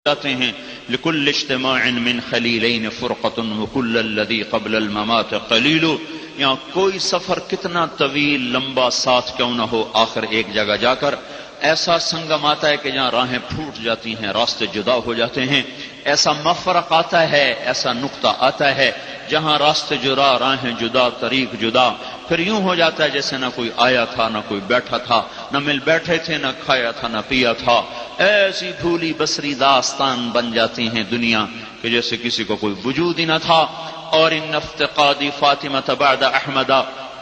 جاتے ہیں لکل اجتماع من خلیلین فرقۃ وکل الذی قبل الممات قلیل. یہاں کوئی سفر کتنا طویل لمبا ساتھ کیوں نہ ہو، آخر ایک جگہ جا کر ایسا سنگم آتا ہے کہ جہاں راہیں پھوٹ جاتی ہیں، راستے جدا ہو جاتے ہیں. ایسا مفرق آتا ہے، ایسا نقطہ آتا ہے جہاں راستے جدا، راہیں جدا، طریق جدا. پھر یوں ہو جاتا ہے جیسے نہ کوئی آیا تھا نہ کوئی بیٹھا تھا، نہ مل بیٹھے تھے نہ کھایا تھا نہ پیا تھا. ایسی بھولی بسری داستان بن جاتی ہیں دنیا کہ جیسے کسی کو کوئی وجود ہی نہ تھا. اور ان افتقادی فاطمہ بعد احمد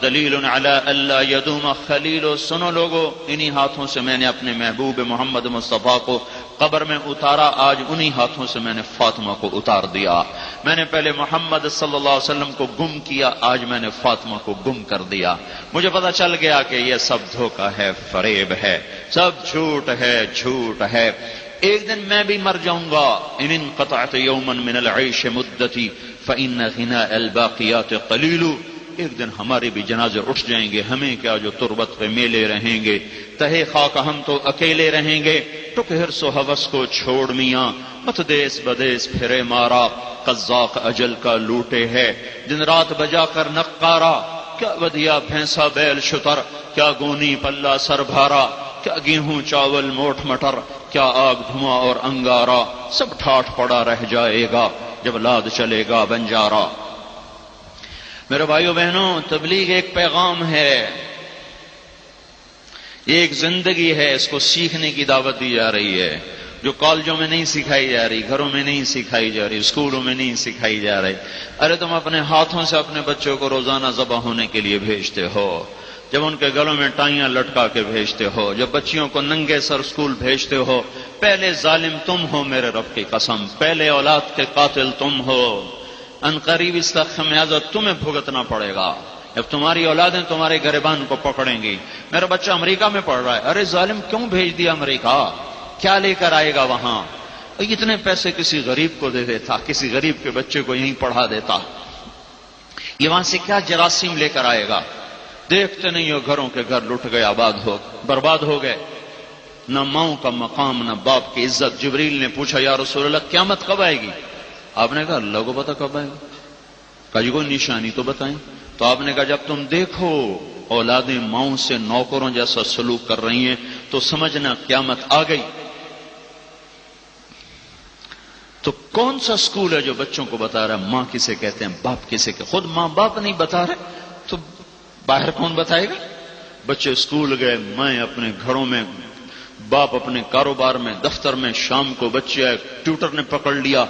دلیل علی اللہ یدوم خلیل. سنو لوگو، انہی ہاتھوں سے میں نے اپنے محبوب محمد مصطفیٰ کو قبر میں اتارا، آج انہی ہاتھوں سے میں نے فاطمہ کو اتار دیا. میں نے پہلے محمد صلی اللہ علیہ وسلم کو گم کیا، آج میں نے فاطمہ کو گم کر دیا. مجھے پتا چل گیا کہ یہ سب دھوکہ ہے، فریب ہے، سب جھوٹ ہے، جھوٹ ہے. ایک دن میں بھی مر جاؤں گا. ان انقطعت یوما من العیش مدتی فإن غناء الباقیات قلیل. ایک دن ہمارے بھی جنازے اٹھ جائیں گے، ہمیں کیا جو تربت پہ میلے رہیں گے، تہے خاک ہم تو اکیلے رہیں گے. ٹک حرص و حوث کو چھوڑ میاں، مت دیس بدیس پھرے مارا، قذاق اجل کا لوٹے ہے دن رات بجا کر نقارا. کیا ودیا بھینسا بیل شتر، کیا گونی پلہ سر بھارا، کیا گیہوں چاول موٹ مٹر، کیا آگ دھواں اور انگارا. سب ٹھاٹھ پڑا رہ جائے گا جب لاد چلے گا بنجارا. میرے بھائیو بہنوں، تبلیغ ایک پیغام ہے، یہ ایک زندگی ہے. اس کو سیکھنے کی دعوت دی جا رہی ہے جو کالجوں میں نہیں سکھائی جا رہی، گھروں میں نہیں سکھائی جا رہی، اسکولوں میں نہیں سکھائی جا رہی. ارے تم اپنے ہاتھوں سے اپنے بچوں کو روزانہ ذبح ہونے کے لیے بھیجتے ہو، جب ان کے گلوں میں ٹائیاں لٹکا کے بھیجتے ہو، جب بچیوں کو ننگے سر اسکول بھیجتے ہو. پہلے ظالم تم ہو میرے رب کی قسم، پہلے اولاد کے قاتل تم ہو. ان قریب اس کا خمیازہ تمہیں بھگتنا پڑے گا جب تمہاری اولادیں تمہارے گریبان کو پکڑیں گی. میرا بچہ امریکہ میں پڑھ رہا ہے، ارے ظالم کیوں بھیج دیا امریکہ، کیا لے کر آئے گا وہاں؟ اتنے پیسے کسی غریب کو دے دیتا، کسی غریب کے بچے کو یہیں پڑھا دیتا. یہ وہاں سے کیا جراثیم لے کر آئے گا؟ دیکھتے نہیں ہو گھروں کے گھر لٹ گئے، آباد ہو برباد ہو گئے. نہ ماؤں کا مقام نہ باپ کی عزت. جبریل نے پوچھا یا رسول اللہ قیامت کب آئے گی؟ آپ نے کہا اللہ کو پتا کب آئے گا. کہا جی کوئی نشانی تو بتائیں. تو آپ نے کہا جب تم دیکھو اولادیں ماؤں سے نوکروں جیسا سلوک کر رہی ہیں تو سمجھنا قیامت آ گئی. تو کون سا اسکول ہے جو بچوں کو بتا رہا ہے ماں کسے کہتے ہیں، باپ کسے کہتے ہیں؟ خود ماں باپ نہیں بتا رہے تو باہر کون بتائے گا؟ بچے اسکول گئے، میں اپنے گھروں میں، باپ اپنے کاروبار میں، دفتر میں. شام کو بچے آئے، ٹیوٹر نے پکڑ لیا،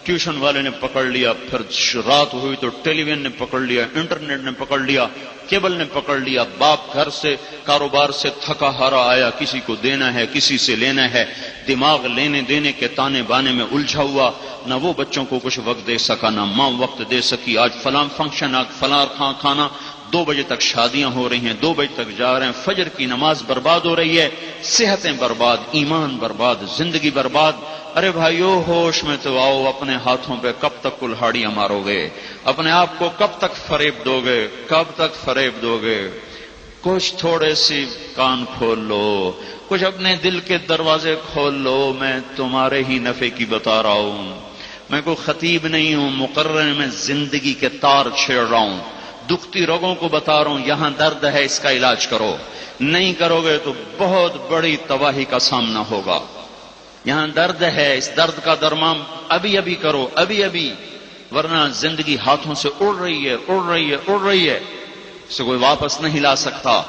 ٹیوشن والے نے پکڑ لیا، پھر رات ہوئی تو ٹیلی ویژن نے پکڑ لیا، انٹرنیٹ نے پکڑ لیا، کیبل نے پکڑ لیا. باپ گھر سے کاروبار سے تھکا ہارا آیا، کسی کو دینا ہے کسی سے لینا ہے، دماغ لینے دینے کے تانے بانے میں الجھا ہوا. نہ وہ بچوں کو کچھ وقت دے سکا نہ ماں وقت دے سکی. آج فلاں فنکشن، آج فلاں کھانا، 2 بجے تک شادیاں ہو رہی ہیں، 2 بجے تک جا رہے ہیں، فجر کی نماز برباد ہو رہی ہے، صحتیں برباد، ایمان برباد، زندگی برباد. ارے بھائیو ہوش میں تو آؤ. اپنے ہاتھوں پہ کب تک کلہاڑیاں مارو گے؟ اپنے آپ کو کب تک فریب دو گے؟ کب تک فریب دو گے؟ کچھ تھوڑے سی کان کھول لو، کچھ اپنے دل کے دروازے کھول لو. میں تمہارے ہی نفع کی بتا رہا ہوں، میں کوئی خطیب نہیں ہوں. مقرر میں زندگی کے تار چھیڑ رہا ہوں، دکھتی رگوں کو بتا رہا ہوں یہاں درد ہے، اس کا علاج کرو. نہیں کرو گے تو بہت بڑی تباہی کا سامنا ہوگا. یہاں درد ہے، اس درد کا درمان ابھی ابھی کرو، ابھی ابھی، ورنہ زندگی ہاتھوں سے اڑ رہی ہے، اڑ رہی ہے، اڑ رہی ہے، اسے کوئی واپس نہیں لا سکتا.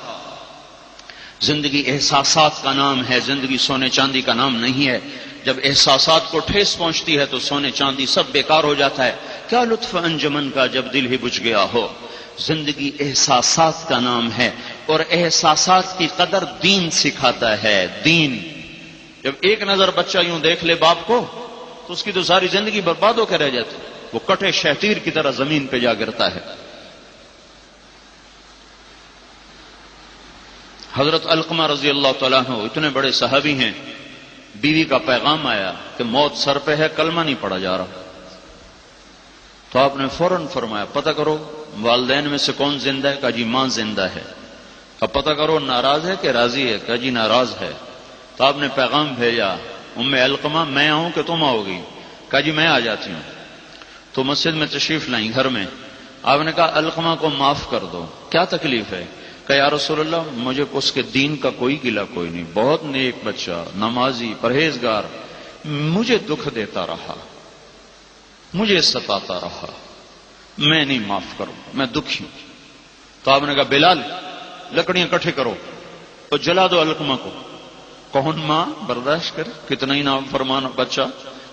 زندگی احساسات کا نام ہے، زندگی سونے چاندی کا نام نہیں ہے. جب احساسات کو ٹھیس پہنچتی ہے تو سونے چاندی سب بیکار ہو جاتا ہے. کیا لطف انجمن کا جب دل ہی بجھ گیا ہو. زندگی احساسات کا نام ہے، اور احساسات کی قدر دین سکھاتا ہے. دین جب ایک نظر بچہ یوں دیکھ لے باپ کو تو اس کی تو ساری زندگی برباد ہو کے رہ جاتی، وہ کٹے شہتیر کی طرح زمین پہ جا گرتا ہے. حضرت علقمہ رضی اللہ تعالیٰ عنہ اتنے بڑے صحابی ہیں، بیوی کا پیغام آیا کہ موت سر پہ ہے، کلمہ نہیں پڑھا جا رہا. تو آپ نے فوراً فرمایا پتہ کرو والدین میں سے کون زندہ ہے؟ کہا جی ماں زندہ ہے. کہا پتہ کرو ناراض ہے کہ راضی ہے؟ کہا جی ناراض ہے. تو آپ نے پیغام بھیجا ام علقمہ میں آؤں کہ تم آؤ گی؟ کہا جی میں آ جاتی ہوں۔ تو مسجد میں تشریف لائیں گھر میں، آپ نے کہا علقمہ کو معاف کر دو، کیا تکلیف ہے؟ کہ یا رسول اللہ مجھے اس کے دین کا کوئی گلہ کوئی نہیں، بہت نیک بچہ، نمازی، پرہیزگار، مجھے دکھ دیتا رہا، مجھے ستاتا رہا، میں نہیں معاف کروں، میں دکھی ہوں۔ تو آپ نے کہا بلال لکڑیاں اکٹھے کرو تو جلا دو علقمہ کو۔ کون ماں برداشت کرے؟ کتنا ہی نام فرمان بچہ۔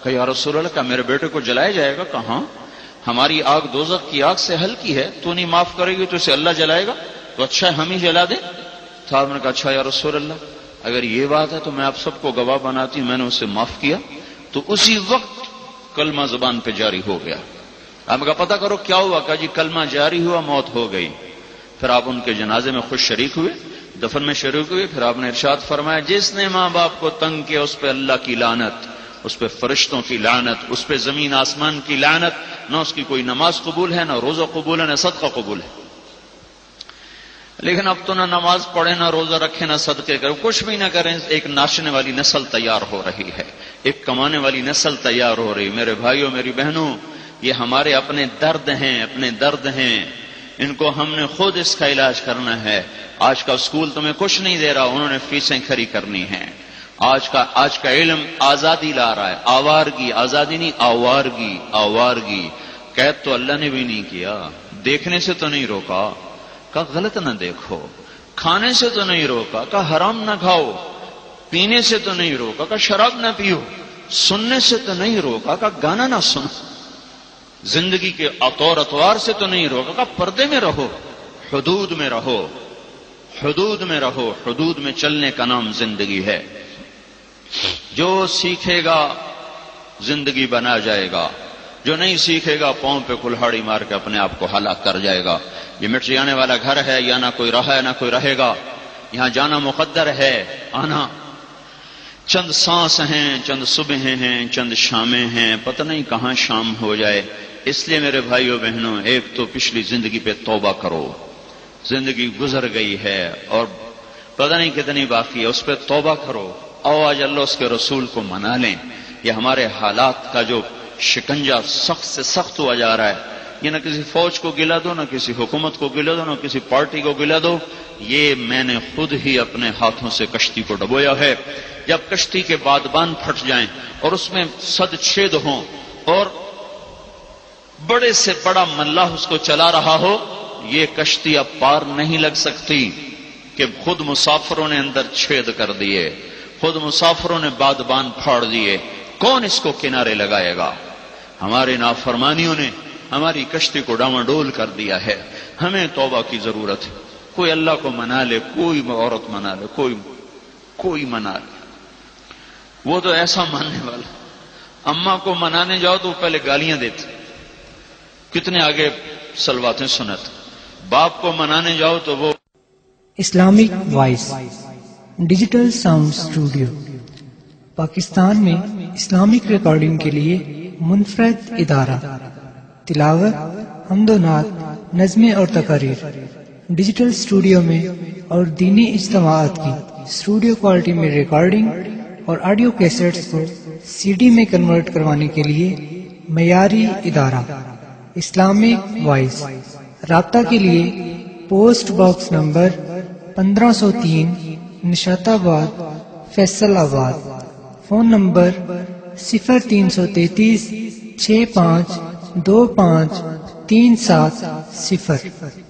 کہ یا رسول اللہ کیا میرے بیٹے کو جلایا جائے گا؟ کہاں، ہماری آگ دوزخ کی آگ سے ہلکی ہے، تو نہیں معاف کرے گی تو اسے اللہ جلائے گا، تو اچھا ہے ہم ہی جلا دیں۔ تو آپ نے کہا اچھا یا رسول اللہ اگر یہ بات ہے تو میں آپ سب کو گواہ بناتی ہوں، میں نے اسے معاف کیا۔ تو اسی وقت کلمہ زبان پہ جاری ہو گیا۔ آپ کا پتہ کرو کیا ہوا؟ کہا جی کلمہ جاری ہوا، موت ہو گئی۔ پھر آپ ان کے جنازے میں خود شریک ہوئے، دفن میں شریک ہوئے۔ پھر آپ نے ارشاد فرمایا جس نے ماں باپ کو تنگ کیا اس پہ اللہ کی لعنت، اس پہ فرشتوں کی لعنت، اس پہ زمین آسمان کی لعنت، نہ اس کی کوئی نماز قبول ہے، نہ روزہ قبول ہے، نہ صدقہ قبول ہے۔ لیکن اب تو نہ نماز پڑھے، نہ روزہ رکھے، نہ صدقے کرے، کچھ بھی نہ کریں، ایک ناچنے والی نسل تیار ہو رہی ہے، ایک کمانے والی نسل تیار ہو رہی۔ میرے بھائیوں میری بہنوں، یہ ہمارے اپنے درد ہیں، اپنے درد ہیں، ان کو ہم نے خود اس کا علاج کرنا ہے۔ آج کا اسکول تمہیں کچھ نہیں دے رہا، انہوں نے فیسیں کھری کرنی ہیں۔ آج کا علم آزادی لا رہا ہے، آوارگی، آزادی نہیں آوارگی، آوارگی۔ قید تو اللہ نے بھی نہیں کیا، دیکھنے سے تو نہیں روکا، کہا غلط نہ دیکھو، کھانے سے تو نہیں روکا، کہا حرام نہ کھاؤ، پینے سے تو نہیں روکا، کہا شراب نہ پیو، سننے سے تو نہیں روکا، کہا گانا نہ سنو، زندگی کے اطور اطوار سے تو نہیں روکا، کہا پردے میں رہو، حدود میں رہو، حدود میں رہو، حدود میں چلنے کا نام زندگی ہے۔ جو سیکھے گا زندگی بنا جائے گا، جو نہیں سیکھے گا پاؤں پہ کلہاڑی مار کے اپنے آپ کو ہلاک کر جائے گا۔ یہ مٹ جانے والا گھر ہے، یا نہ کوئی رہا ہے نہ کوئی رہے گا، یہاں جانا مقدر ہے، آنا چند سانس ہیں، چند صبحیں ہیں، چند شامیں ہیں، پتہ نہیں کہاں شام ہو جائے۔ اس لیے میرے بھائیوں بہنوں، ایک تو پچھلی زندگی پہ توبہ کرو، زندگی گزر گئی ہے اور پتہ نہیں کتنی باقی ہے، اس پہ توبہ کرو، اور آج اللہ اس کے رسول کو منا لیں۔ یہ ہمارے حالات کا جو شکنجہ سخت سے سخت ہوا جا رہا ہے، یہ نہ کسی فوج کو گلا دو، نہ کسی حکومت کو گلا دو، نہ کسی پارٹی کو گلا دو، یہ میں نے خود ہی اپنے ہاتھوں سے کشتی کو ڈبویا ہے۔ جب کشتی کے بادبان پھٹ جائیں اور اس میں صد چھید ہوں اور بڑے سے بڑا ملاح اس کو چلا رہا ہو، یہ کشتی اب پار نہیں لگ سکتی کہ خود مسافروں نے اندر چھید کر دیے، خود مسافروں نے بادبان پھاڑ دیے، کون اس کو کنارے لگائے گا؟ ہمارے نافرمانیوں نے ہماری کشتی کو ڈاواڈول کر دیا ہے۔ ہمیں توبہ کی ضرورت ہے۔ کوئی اللہ کو منا لے، کوئی عورت منا لے، کوئی منا لے، وہ تو ایسا ماننے والا، اماں کو منانے جاؤ تو پہلے گالیاں دیتے، کتنے آگے سلواتیں سنت، باپ کو منانے جاؤ تو وہ Islamic voice digital sound studio Pakistan میں اسلامک ریکارڈنگ کے لیے منفرد ادارہ، تلاوت، حمد و نعت، نظمیں اور تقاریر ڈیجیٹل اسٹوڈیو میں اور دینی اجتماعات کی اسٹوڈیو کوالٹی میں ریکارڈنگ اور آڈیو کیسٹس کو سی ڈی میں کنورٹ کروانے کے لیے معیاری ادارہ اسلامک وائس۔ رابطہ کے لیے پوسٹ باکس نمبر 1503 نشات آباد فیصل آباد، فون نمبر 0333 6525 37 0۔